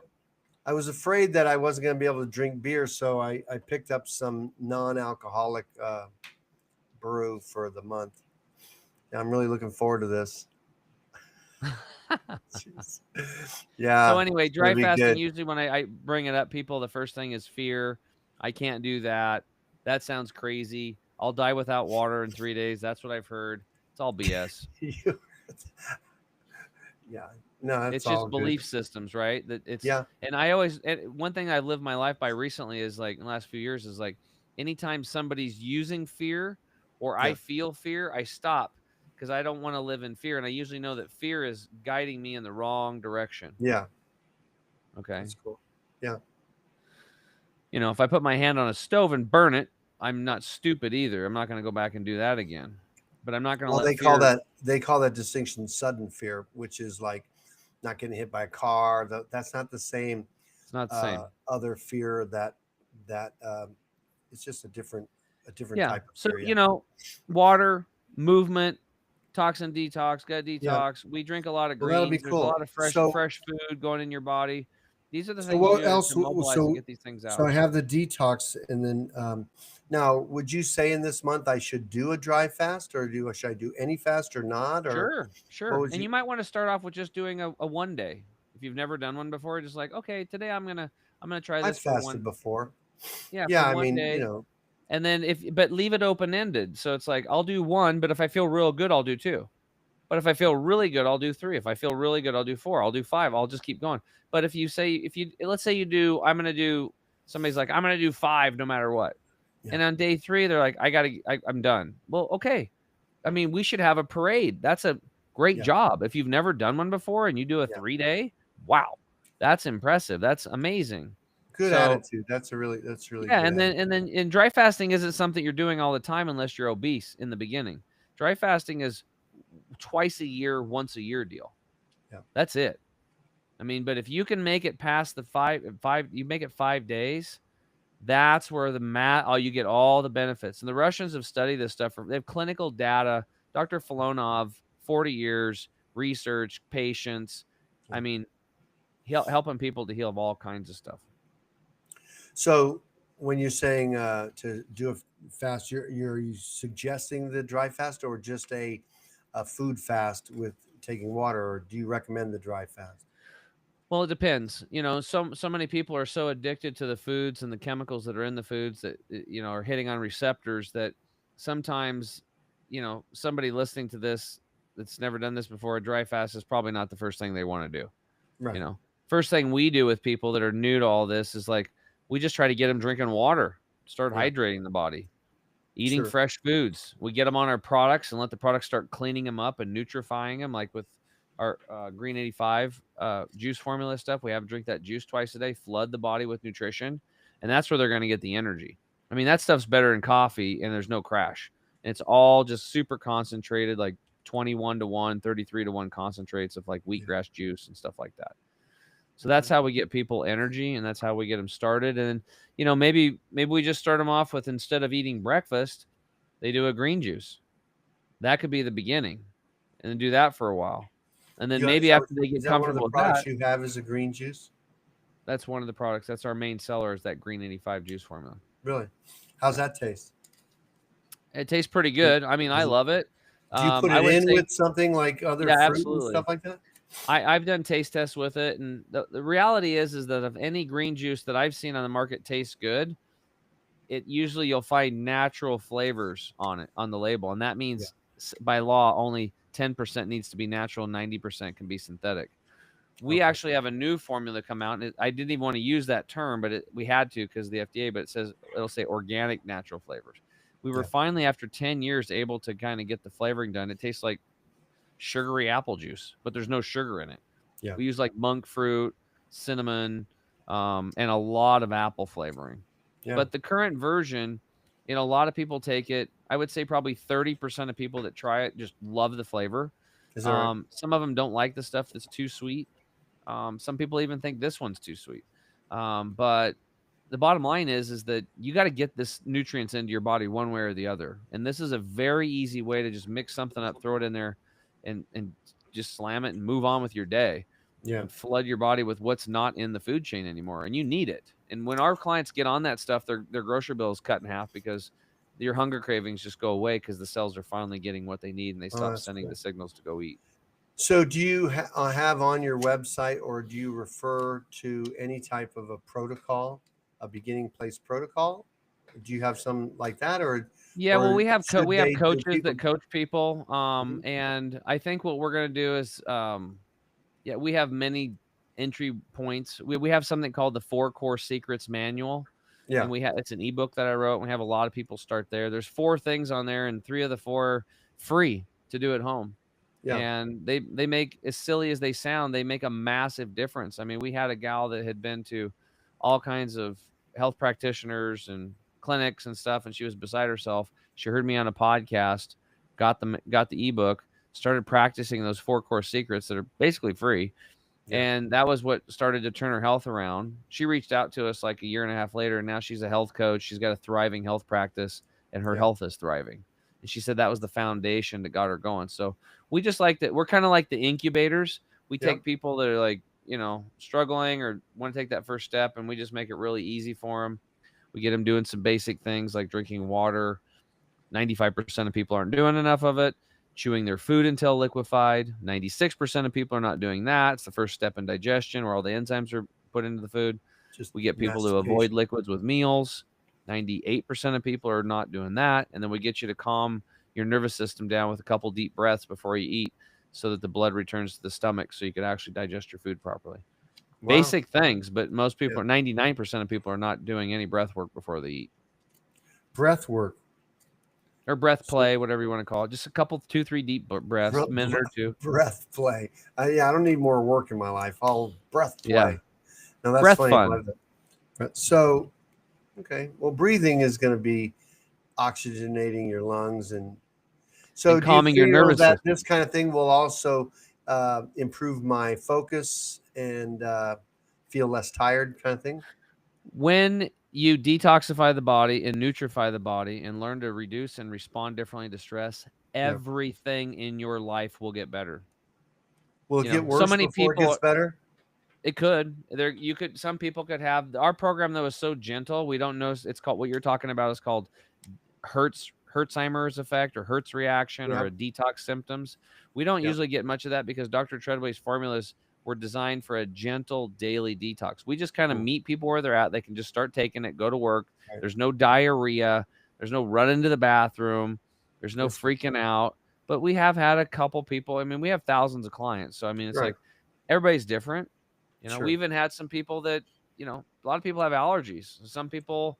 I was afraid that I wasn't going to be able to drink beer, so I picked up some non-alcoholic brew for the month. And I'm really looking forward to this. Jeez. Yeah. So anyway, it's gonna dry be fasting, good. usually when I bring it up, people, the first thing is fear. I can't do that. That sounds crazy. I'll die without water in 3 days. That's what I've heard. It's all BS. Yeah. No, It's all just good. belief systems, right? That it's Yeah. And one thing I've lived my life by recently is like in the last few years is like anytime somebody's using fear or I Yeah. feel fear, I stop because I don't want to live in fear. And I usually know that fear is guiding me in the wrong direction. Yeah. Okay. That's cool. Yeah. You know, if I put my hand on a stove and burn it, I'm not stupid either. I'm not going to go back and do that again. But I'm not going to Well, let they call that distinction sudden fear, which is like not getting hit by a car. That's not the same. It's not the same. Other fear that it's just a different Yeah. type of So, fear. you know, water, movement, toxin detox, gut Yeah. detox. We drink a lot of Well, that'll be greens. There's a cool. lot of fresh So- food going in your body. These are the So things what you do else? to mobilize So and get these things out. so I have the detox, and then now, would you say in this month I should do a dry fast, or should I do any fast or not? Or Sure. would And you might want to start off with just doing a 1 day. If you've never done one before, just like, okay, today I'm gonna try I've this for fasted before. Yeah, Yeah, for I 1 mean, day. you know, And then but leave it open-ended. So it's like, I'll do 1, but if I feel real good, I'll do 2. But if I feel really good, I'll do 3. If I feel really good, I'll do 4. I'll do 5. I'll just keep going. But let's say you do, somebody's like, I'm going to do 5 no matter what. Yeah. And on day 3, they're like, I'm done. Well, okay. I mean, we should have a parade. That's a great Yeah. job. If you've never done one before and you do a 3-day, wow, that's impressive. That's amazing. good So- attitude. That's really Yeah, good and then dry fasting isn't something you're doing all the time unless you're obese in the beginning. Dry fasting is twice a year, once a year deal. Yeah. That's it. I mean, but if you can make it past the 5, you make it 5 days, that's where you get all the benefits. And the Russians have studied this stuff. They have clinical data. Dr. Filonov, 40 years, research, patients. Yeah. I mean, helping people to heal of all kinds of stuff. So when you're saying to do a fast, you're suggesting the dry fast, or just a food fast with taking water, or do you recommend the dry fast? Well, it depends. You know, so many people are so addicted to the foods and the chemicals that are in the foods that, you know, are hitting on receptors that sometimes, you know, somebody listening to this that's never done this before, a dry fast is probably not the first thing they want to do. Right. You know, first thing we do with people that are new to all this is like, we just try to get them drinking water, start Yeah. hydrating the body, eating Sure. fresh foods. We get them on our products and let the products start cleaning them up and nutrifying them, like with our Green 85 juice formula stuff. We have them drink that juice twice a day, flood the body with nutrition, and that's where they're going to get the energy. I mean, that stuff's better than coffee, and there's no crash. And it's all just super concentrated, like 21-1, 33-1 concentrates of like wheatgrass juice and stuff like that. So that's how we get people energy, and that's how we get them started. And, you know, maybe we just start them off with, instead of eating breakfast, they do a green juice. That could be the beginning, and then do that for a while. And then maybe after they get Is that one of comfortable the with products that, you have is a green juice? that's one of the products. That's our main seller, is that Green 85 juice formula. Really? How's that taste? It tastes pretty good. I mean, I love it. Do you put I it would in say, with something like other yeah, fruit and absolutely. stuff like that? I've done taste tests with it, and the reality is that if any green juice that I've seen on the market tastes good, it usually you'll find natural flavors on it on the label, and that Yeah. means by law only 10% needs to be natural, 90% can be synthetic. We Okay. actually have a new formula come out, and I didn't even want to use that term, but we had to because the FDA. But it'll say organic natural flavors. We were Yeah. finally, after 10 years, able to kind of get the flavoring done. It tastes like sugary apple juice, but there's no sugar in it. Yeah. We use like monk fruit, cinnamon, and a lot of apple flavoring. Yeah. But the current version, a lot of people take it. I would say probably 30% of people that try it just love the flavor. Is that right? Some of them don't like the stuff that's too sweet. Some people even think this one's too sweet. But the bottom line is that you got to get this nutrients into your body one way or the other. And this is a very easy way to just mix something up, throw it in there, and just slam it and move on with your day. Yeah. And flood your body with what's not in the food chain anymore. And you need it. And when our clients get on that stuff, their grocery bill is cut in half because your hunger cravings just go away because the cells are finally getting what they need and they stop That's sending cool. the signals to go eat. So do you have on your website, or do you refer to any type of a protocol, a beginning place protocol? Do you have some like that, or Yeah, well, we have should they do coaches people? that coach people. Mhm. And I think what we're gonna do is, yeah, we have many entry points. We have something called the 4 Core Secrets Manual, Yeah. and it's an ebook that I wrote. And we have a lot of people start there. There's 4 things on there, and 3 of the 4 are free to do at home. Yeah. And they make, as silly as they sound, they make a massive difference. I mean, we had a gal that had been to all kinds of health practitioners and clinics and stuff, and she was beside herself. She heard me on a podcast, got the ebook, started practicing those 4 core secrets that are basically free. Yeah. And that was what started to turn her health around. She reached out to us like a year and a half later, and now she's a health coach. She's got a thriving health practice, and her Yeah. health is thriving. And she said that was the foundation that got her going. So we just like that. We're kind of like the incubators. We Yeah. take people that are like, struggling or want to take that first step, and we just make it really easy for them. We get them doing some basic things like drinking water. 95% of people aren't doing enough of it. Chewing their food until liquefied. 96% of people are not doing that. It's the first step in digestion where all the enzymes are put into the food. Just We get people to mastication. avoid liquids with meals. 98% of people are not doing that. And then we get you to calm your nervous system down with a couple deep breaths before you eat so that the blood returns to the stomach so you can actually digest your food properly. Wow. Basic things, but most people, 99% of people are not doing any breath work before they eat. Breath work. Or breath play, whatever you want to call it. Just a couple, 2-3 deep breaths, a minute or two. Breath play. Yeah, I don't need more work in my life. I'll breath play. Yeah. No, that's Breath funny. fun. So, okay. Well, breathing is going to be oxygenating your lungs and so And calming your nervous that system. this kind of thing will also improve my focus and feel less tired, kind of thing? When you detoxify the body and nutrify the body and learn to reduce and respond differently to stress, everything in your life will get better. Will it get worse before it gets better? It could. Some people could have our program that was so gentle. We don't know. It's called, what you're talking about is called Hertzheimer's effect or Hertz reaction or a detox symptoms. We don't usually get much of that because Dr. Treadway's formulas were designed for a gentle daily detox. We just kind of meet people where they're at. They can just start taking it, go to work. Right. There's no diarrhea. There's no run into the bathroom. There's no freaking out. But we have had a couple people. I mean, we have thousands of clients. So, I mean, it's like everybody's different. We even had some people that, a lot of people have allergies. Some people,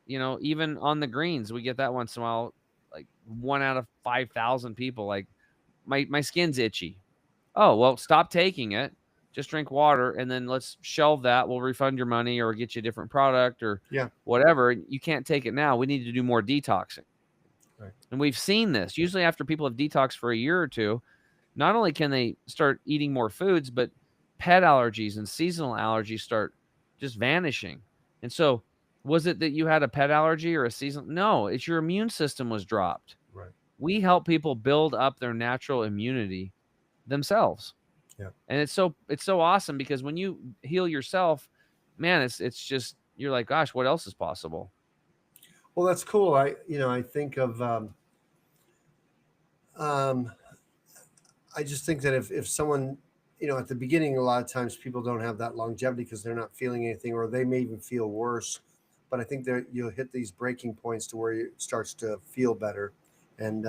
even on the greens, we get that once in a while, like 1 out of 5,000 people, like my skin's itchy. Oh, well, stop taking it. Just drink water, and then let's shelve that. We'll refund your money or get you a different product or whatever. You can't take it now. We need to do more detoxing. Right. And we've seen this. Usually after people have detoxed for a year or two, not only can they start eating more foods, but pet allergies and seasonal allergies start just vanishing. And so was it that you had a pet allergy or a seasonal? No, it's your immune system was dropped. Right. We help people build up their natural immunity themselves. Yeah. And it's so awesome because when you heal yourself, man, it's just, you're like, gosh, what else is possible? Well, that's cool. I think of Um, I just think that if someone, at the beginning, a lot of times people don't have that longevity because they're not feeling anything, or they may even feel worse. But I think that you'll hit these breaking points to where it starts to feel better, and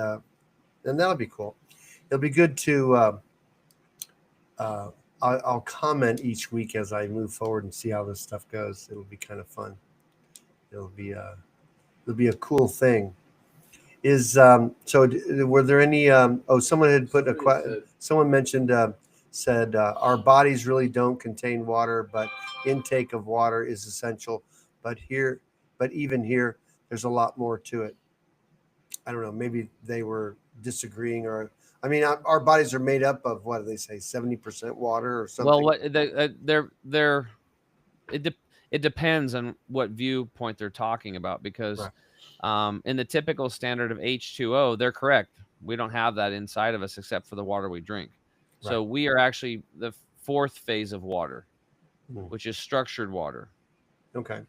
that'll be cool. It'll be good to. I'll comment each week as I move forward and see how this stuff goes. It'll be kind of fun. It'll be a cool thing. Were there any? Someone had put a question. Someone mentioned said our bodies really don't contain water, but intake of water is essential. But even here, there's a lot more to it. I don't know. Maybe they were disagreeing, or I mean, our bodies are made up of, what do they say, 70% water or something. Well, what it depends on what viewpoint they're talking about, because in the typical standard of H2O, they're correct. We don't have that inside of us except for the water we drink. Right. So we are actually the fourth phase of water, which is structured water. Okay.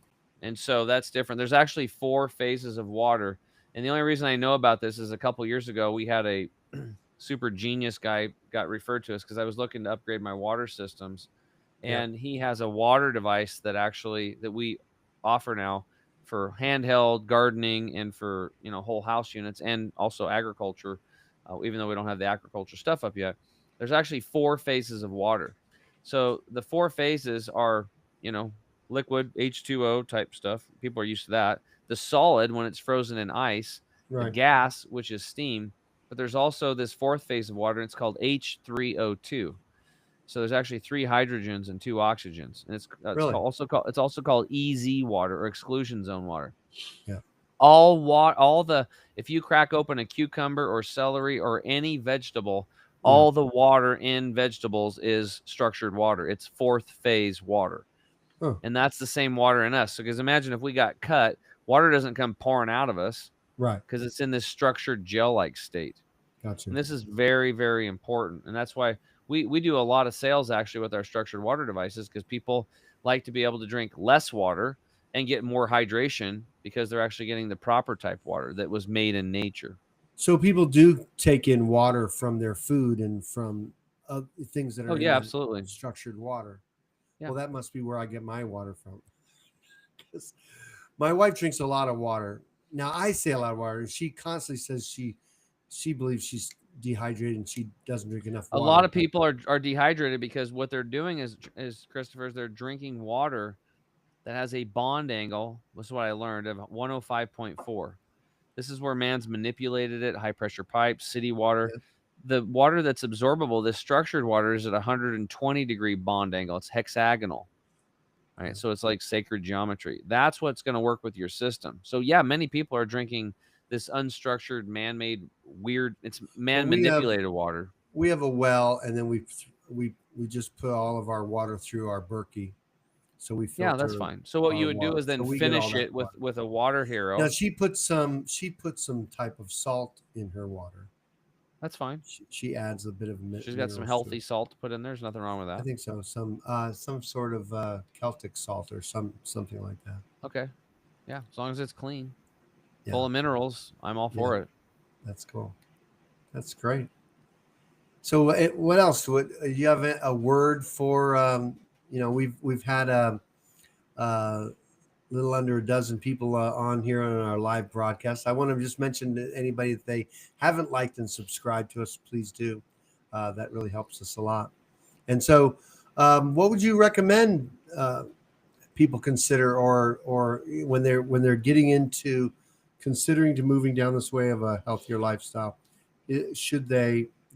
And so that's different. There's actually 4 phases of water. And the only reason I know about this is a couple years ago, we had a super genius guy got referred to us because I was looking to upgrade my water systems. And he has a water device that we offer now for handheld gardening and for, whole house units, and also agriculture. Even though we don't have the agriculture stuff up yet, there's actually 4 phases of water. So the 4 phases are, liquid H2O type stuff. People are used to that. The solid, when it's frozen in ice, the gas, which is steam. But there's also this 4th phase of water, and it's called H3O2. So there's actually 3 hydrogens and 2 oxygens, and it's also called EZ water, or exclusion zone water. Yeah. If you crack open a cucumber or celery or any vegetable, all the water in vegetables is structured water. It's 4th phase water. And that's the same water in us. So because imagine if we got cut, water doesn't come pouring out of us. Right. Because it's in this structured gel-like state. Gotcha. And this is very, very important. And that's why we do a lot of sales actually with our structured water devices, because people like to be able to drink less water and get more hydration because they're actually getting the proper type water that was made in nature. So people do take in water from their food and from things that are absolutely structured water. Yeah. Well, that must be where I get my water from. My wife drinks a lot of water. Now I say a lot of water, and she constantly says she believes she's dehydrated and she doesn't drink enough water. A lot of people are dehydrated because what they're doing is Christopher, they're drinking water that has a bond angle. This is what I learned, of 105.4. This is where man's manipulated it. High pressure pipes, city water. Yeah. The water that's absorbable, this structured water, is at 120 degree bond angle. It's hexagonal. All right, so it's like sacred geometry. That's what's going to work with your system. So yeah, many people are drinking this unstructured, man-made, weird. It's man-manipulated water. We have a well, and then we just put all of our water through our Berkey. So we filter. Yeah, that's fine. So what you would do is then finish it with a water hero. Now she put some type of salt in her water. That's fine. She adds a bit of. She's got some healthy salt to put in there. There's nothing wrong with that. I think so. Some sort of Celtic salt or something like that. Okay. Yeah, as long as it's clean, full of minerals, I'm all for it. That's cool. That's great. So what else? Do you have a word for? We've had a little under a dozen people on here on our live broadcast. I want to just mention to anybody that they haven't liked and subscribed to us, please do. That really helps us a lot. And so, what would you recommend people consider, or when they're getting into considering to moving down this way of a healthier lifestyle? Do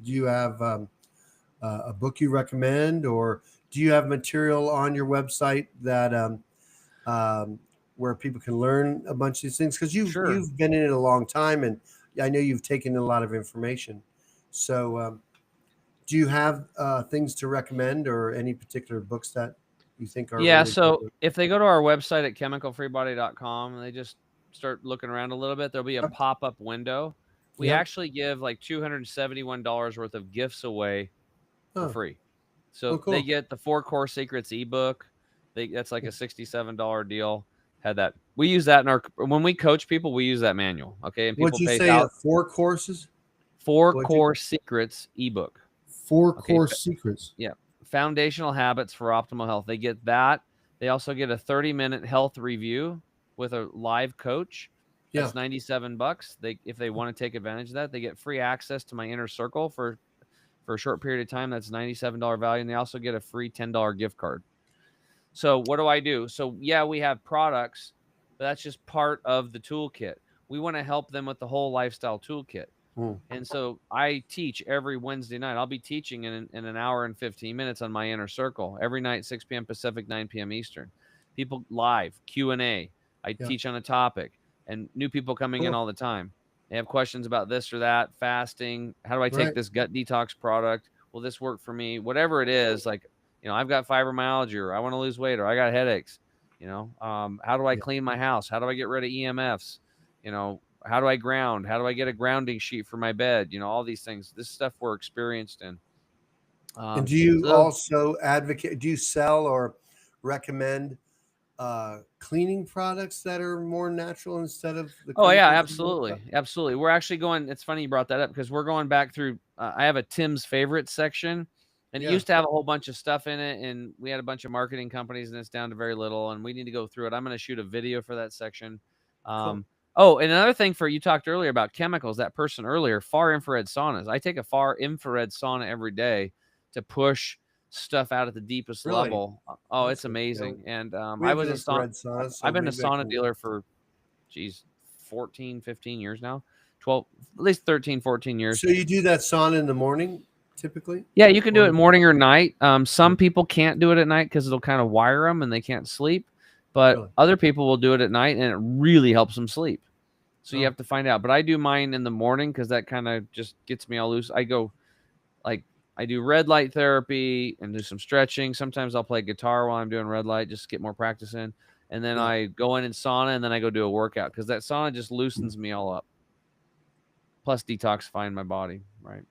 you have a book you recommend, or do you have material on your website that where people can learn a bunch of these things? Because you've been in it a long time, and I know you've taken a lot of information. So do you have things to recommend, or any particular books that you think are really so good? If they go to our website at chemicalfreebody.com and they just start looking around a little bit, there'll be a pop-up window. We actually give like $271 worth of gifts away for free. So cool. They get the 4 Core Secrets ebook. That's like a $67 deal. We use that when we coach people, we use that manual. Okay. And people What'd you pay say? 4 courses? What'd you- Core Secrets ebook. Four Okay, core secrets. Yeah. Foundational habits for optimal health. They get that. They also get a 30-minute health review with a live coach. That's Yeah. $97. If they want to take advantage of that, they get free access to my inner circle for a short period of time. That's $97 value. And they also get a free $10 gift card. So what do I do? So yeah, we have products, but that's just part of the toolkit. We want to help them with the whole lifestyle toolkit. Hmm. And so I teach every Wednesday night. I'll be teaching in an hour and 15 minutes on my inner circle every night, 6 p.m. Pacific, 9 p.m. Eastern. People live, Q&A. I teach on a topic, and new people coming in all the time. They have questions about this or that, fasting. How do I take this gut detox product? Will this work for me? Whatever it is, like, I've got fibromyalgia, or I want to lose weight, or I got headaches. How do I clean my house? How do I get rid of EMFs? How do I ground? How do I get a grounding sheet for my bed? All these things. This stuff we're experienced in. And do you also advocate? Do you sell or recommend cleaning products that are more natural instead of the? Oh yeah, absolutely. We're actually going. It's funny you brought that up because we're going back through. I have a Tim's Favorites section, and it used to have a whole bunch of stuff in it, and we had a bunch of marketing companies, and it's down to very little, and we need to go through it. I'm going to shoot a video for that section. Cool. Oh, and another thing you talked earlier about chemicals, that person earlier, far infrared saunas. I take a far infrared sauna every day to push stuff out at the deepest level. Oh, it's amazing. And I was a sauna. I've been a sauna dealer for, 14, 15 years now. 12, at least 13, 14 years. So you do that sauna in the morning typically? Yeah, you can do it morning or night. Some people can't do it at night because it'll kind of wire them and they can't sleep. But other people will do it at night, and it really helps them sleep. So you have to find out. But I do mine in the morning because that kind of just gets me all loose. I do red light therapy and do some stretching. Sometimes I'll play guitar while I'm doing red light, just to get more practice in. And then I go in sauna, and then I go do a workout because that sauna just loosens me all up. Plus detoxifying my body, right?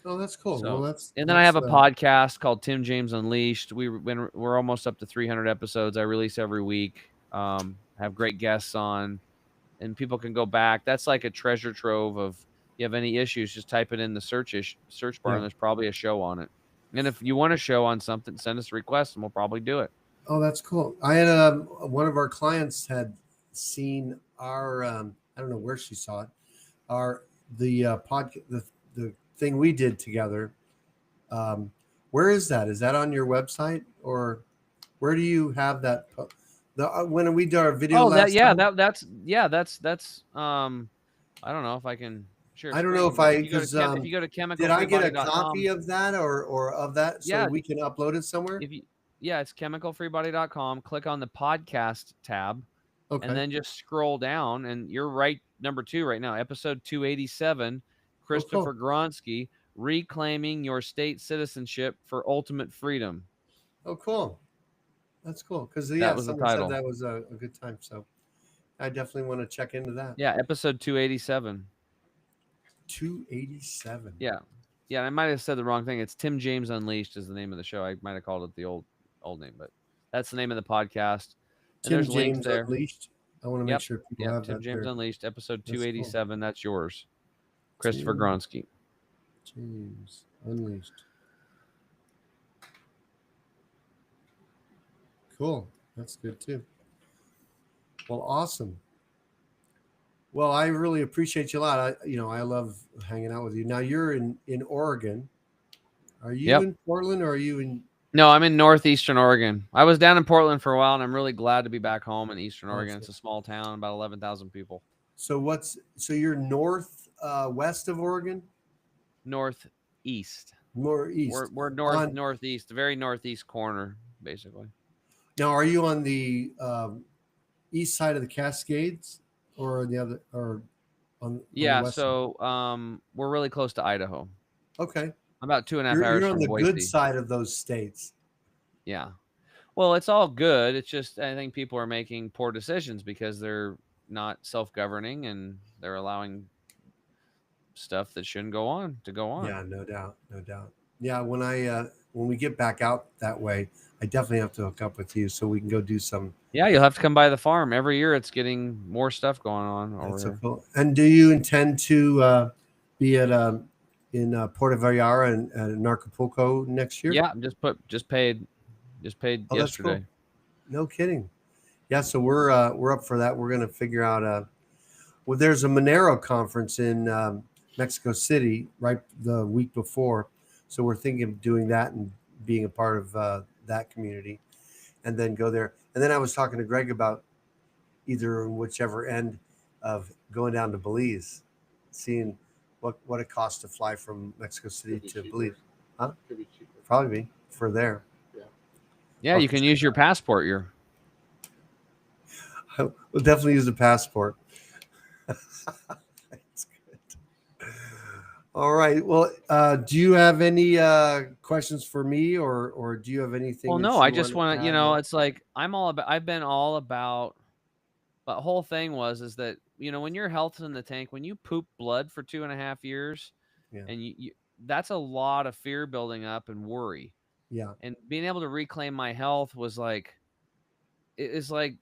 Oh, that's cool. So, then I have a podcast called Tim James Unleashed. We're almost up to 300 episodes. I release every week. Have great guests on, and people can go back. That's like a treasure trove of. You have any issues, just type it in the search bar, and there's probably a show on it. And if you want a show on something, send us a request, and we'll probably do it. Oh, that's cool. I had one of our clients had seen our I don't know where she saw it, the podcast, the thing we did together. Where is that? Is that on your website, or where do you have that? When we did our video that's I don't know if I can share. I don't know if if you go to chemical. Did I get a copy of that or of that so we can upload it somewhere? It's chemicalfreebody.com. Click on the podcast tab, and then just scroll down, and you're right, number 2 right now, episode 287, Christopher Gronsky, Reclaiming Your State Citizenship for Ultimate Freedom. Oh, cool. That's cool. Because that was the title. Said that was a good time. So I definitely want to check into that. Yeah, episode 287. 287. Yeah. Yeah, I might have said the wrong thing. It's Tim James Unleashed is the name of the show. I might have called it the old name, but that's the name of the podcast. And Tim James Unleashed. I want to make sure people have Tim that. James there. Unleashed, episode 287. Cool. That's yours. Christopher Gronsky. James Unleashed. Cool. That's good too. Well, awesome. Well, I really appreciate you a lot. I love hanging out with you. Now you're in Oregon. Are you in Portland, or are you in? No, I'm in northeastern Oregon. I was down in Portland for a while, and I'm really glad to be back home in eastern Oregon. It's a small town, about 11,000 people. So you're west of Oregon? Northeast. Northeast. We're northeast, the very northeast corner, basically. Now, are you on the east side of the Cascades, or the other, or on? Yeah. On the west side? We're really close to Idaho. Okay. About 2.5 hours You're on from the Boise. good side of those states. Yeah. Well, it's all good. It's just I think people are making poor decisions because they're not self-governing, and they're allowing stuff that shouldn't go on to go on. Yeah, no doubt. Yeah, when we get back out that way, I definitely have to hook up with you so we can go do some. Yeah, you'll have to come by the farm every year. It's getting more stuff going on. That's so cool. And do you intend to be at in Puerto Vallarta and Acapulco next year? Yeah, just paid Oh, that's cool. yesterday. No kidding. Yeah, so we're up for that. We're gonna figure out. Well, there's a Monero conference in Mexico City right the week before, so we're thinking of doing that and being a part of that community, and then go there. And then I was talking to Greg about either whichever end of going down to Belize, seeing what it costs to fly from Mexico City to Belize. Huh? Could be cheaper. Probably be for there. Yeah, you can use your passport. We'll definitely use a passport. That's good. All right. Well, do you have any questions for me, or do you have anything? Well, that no, you I just want to, add more? it's like I've been all about. But whole thing is that when your health's in the tank, when you poop blood for 2.5 years, Yeah. and you that's a lot of fear building up and worry. Yeah. And being able to reclaim my health was like, it is like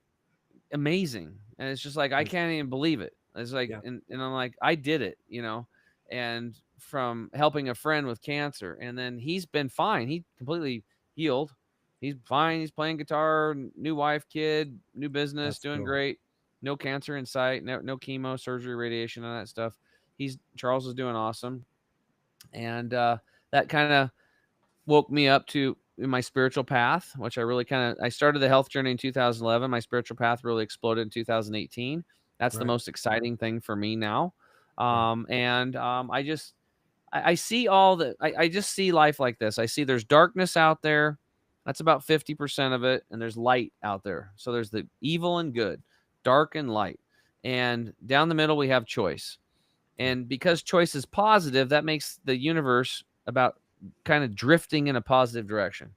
amazing, and it's just like I can't even believe it. It's like, Yeah. and I'm like, I did it, and from helping a friend with cancer, and then he's been fine. He completely healed. He's fine. He's playing guitar, new wife, kid, new business, That's doing cool. great. No cancer in sight. No chemo, surgery, radiation, all that stuff. Charles is doing awesome, and that kind of woke me up to my spiritual path, which I started the health journey in 2011. My spiritual path really exploded in 2018. That's the Right. most exciting thing for me now. Yeah. I see I just see life like this. I see there's darkness out there. That's about 50% of it. And there's light out there. So there's the evil and good, dark and light. And down the middle, we have choice. And because choice is positive, that makes the universe about kind of drifting in a positive direction.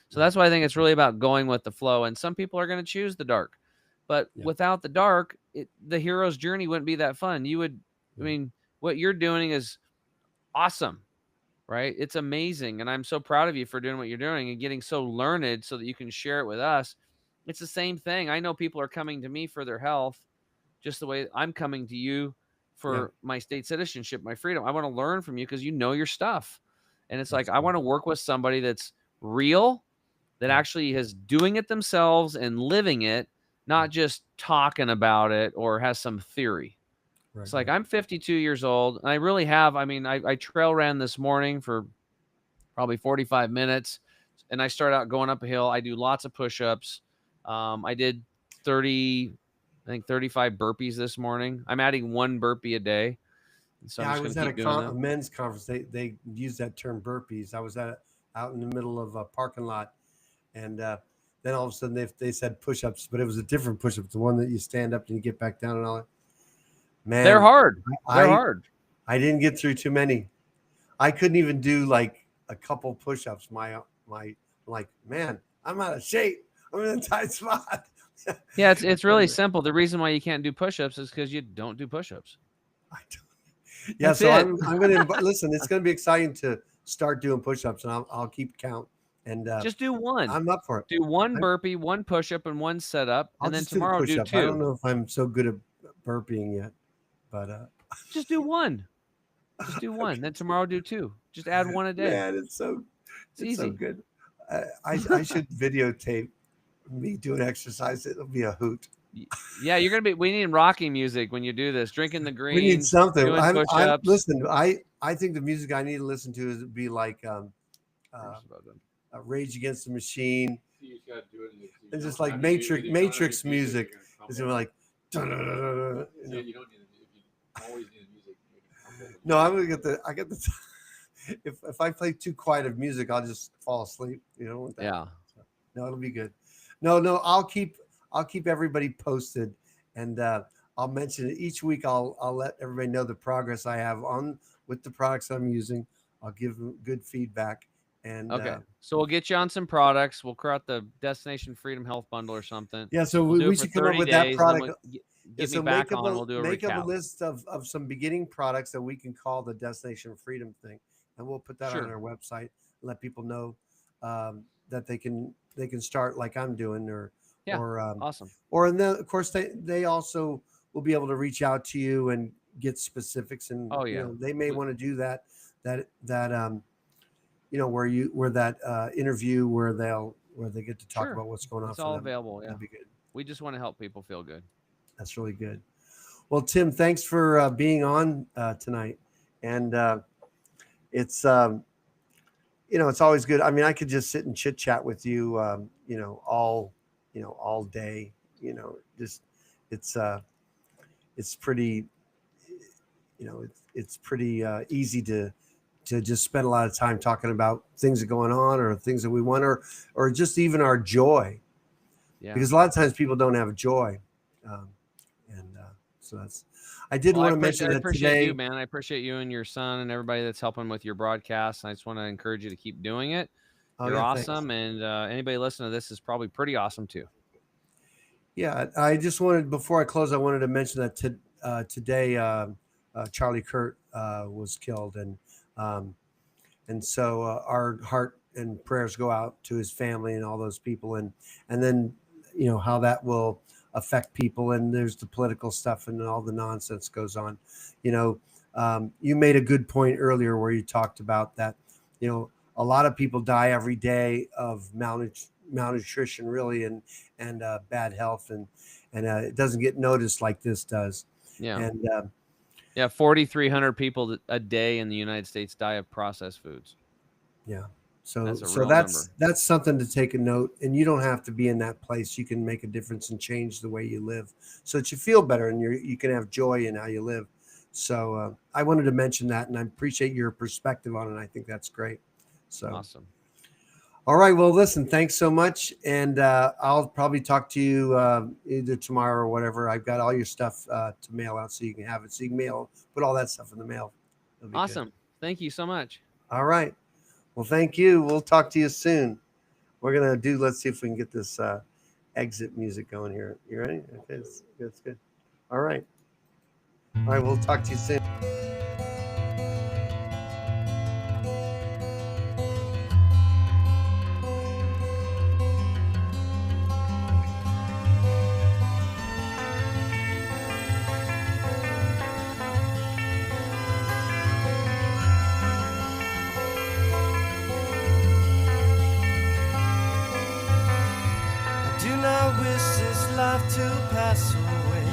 So that's why I think it's really about going with the flow. And some people are going to choose the dark, but without the dark, the hero's journey wouldn't be that fun. What you're doing is awesome, right? It's amazing. And I'm so proud of you for doing what you're doing and getting so learned so that you can share it with us. It's the same thing. I know people are coming to me for their health, just the way I'm coming to you for my state citizenship, my freedom. I want to learn from you because you know your stuff. And it's like, I want to work with somebody that's real, that actually is doing it themselves and living it, not just talking about it or has some theory. Right, it's like, I'm 52 years old, and I really have. I trail ran this morning for probably 45 minutes, and I start out going up a hill. I do lots of push-ups. I did 35 burpees this morning. I'm adding 1 burpee a day. So I was at a men's conference. They used that term burpees. I was out in the middle of a parking lot, and then all of a sudden they said push-ups, but it was a different push-up, the one that you stand up and you get back down and all that. Man, they're hard. They're hard. I didn't get through too many. I couldn't even do like a couple push-ups. Man, I'm out of shape. I'm in a tight spot. Yeah, it's really simple. The reason why you can't do push-ups is because you don't do push-ups. I don't. Yeah, so I'm going to listen. It's going to be exciting to start doing push-ups, and I'll keep count. And just do 1. I'm up for it. Do 1 burpee, 1 push-up, and 1 setup, and then tomorrow do 2. I don't know if I'm so good at burpeeing yet, but just do 1. Just do 1. Then tomorrow do 2. Just add 1 a day. Man, it's easy. So good. I should videotape me doing exercise. It'll be a hoot. Yeah, we need rocking music when you do this. Drinking the green. We need something. Listen, I think the music I need to listen to is be like Rage Against the Machine. And just like Matrix music. It's gonna be like. You don't need it. You always need music. No, I'm gonna get the. If I play too quiet of music, I'll just fall asleep. Yeah. So, no, it'll be good. No, I'll keep everybody posted, and I'll mention it each week. I'll let everybody know the progress I have with the products I'm using. I'll give them good feedback. And okay, so we'll get you on some products. We'll create the Destination Freedom Health Bundle or something. Yeah, so we should come up with that product. Get me back on. We'll do a make recap. up a list of some beginning products that we can call the Destination Freedom thing, and we'll put that on our website and let people know that they can start like I'm doing, awesome. Or and then of course they also will be able to reach out to you and get specifics, and Oh, yeah. they may want to do that where that interview where they get to talk Sure. about what's going on It's for all them. available. Yeah. That'd be good. We just want to help people feel good. That's really good. Well, Tim, thanks for being on tonight, and it's it's always good. I mean, I could just sit and chit chat with you, all day. Just it's pretty, it's pretty easy to just spend a lot of time talking about things that are going on, or things that we want, or just even our joy. Yeah. Because a lot of times people don't have joy, so that's. I did want to mention that appreciate today. you, man. I appreciate you and your son and everybody that's helping with your broadcast. I just want to encourage you to keep doing it. You're awesome, and anybody listening to this is probably pretty awesome too. Yeah, I just wanted, before I close, I wanted to mention that today Charlie Kirk was killed, and so our heart and prayers go out to his family and all those people, and then how that will affect people, and there's the political stuff and all the nonsense goes on. You made a good point earlier where you talked about that. A lot of people die every day of malnutrition, really, and bad health, and it doesn't get noticed like this does. Yeah. And 4,300 people a day in the United States die of processed foods. Yeah. So that's that's something to take a note, and you don't have to be in that place. You can make a difference and change the way you live so that you feel better and you can have joy in how you live. So I wanted to mention that, and I appreciate your perspective on it. I think that's great. So awesome. All right. Well, listen, thanks so much. And I'll probably talk to you either tomorrow or whatever. I've got all your stuff to mail out so you can have it. So you can put all that stuff in the mail. Awesome. Good. Thank you so much. All right. Well, thank you. We'll talk to you soon. We're going to let's see if we can get this exit music going here. You ready? Okay. It's good. All right. All right. We'll talk to you soon. To pass away,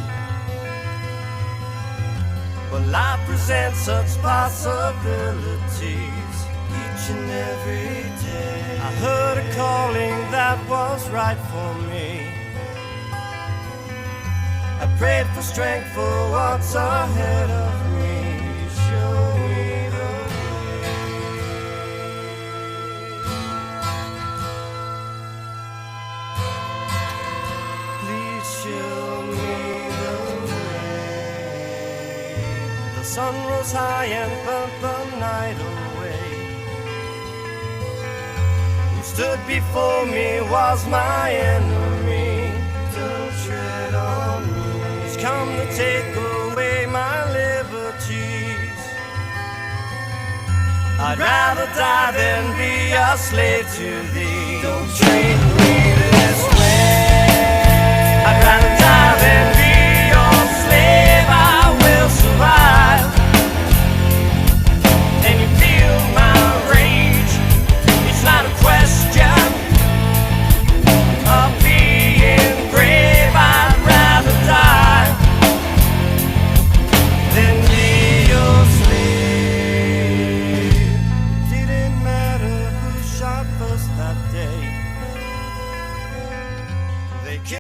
but life presents such possibilities each and every day. I heard a calling that was right for me. I prayed for strength for what's ahead of me. Show me the show me the way. The sun rose high and burnt the night away. Who stood before me was my enemy. Don't tread on me. He's come to take away my liberties. I'd rather die than be a slave to thee. Don't treat me this way.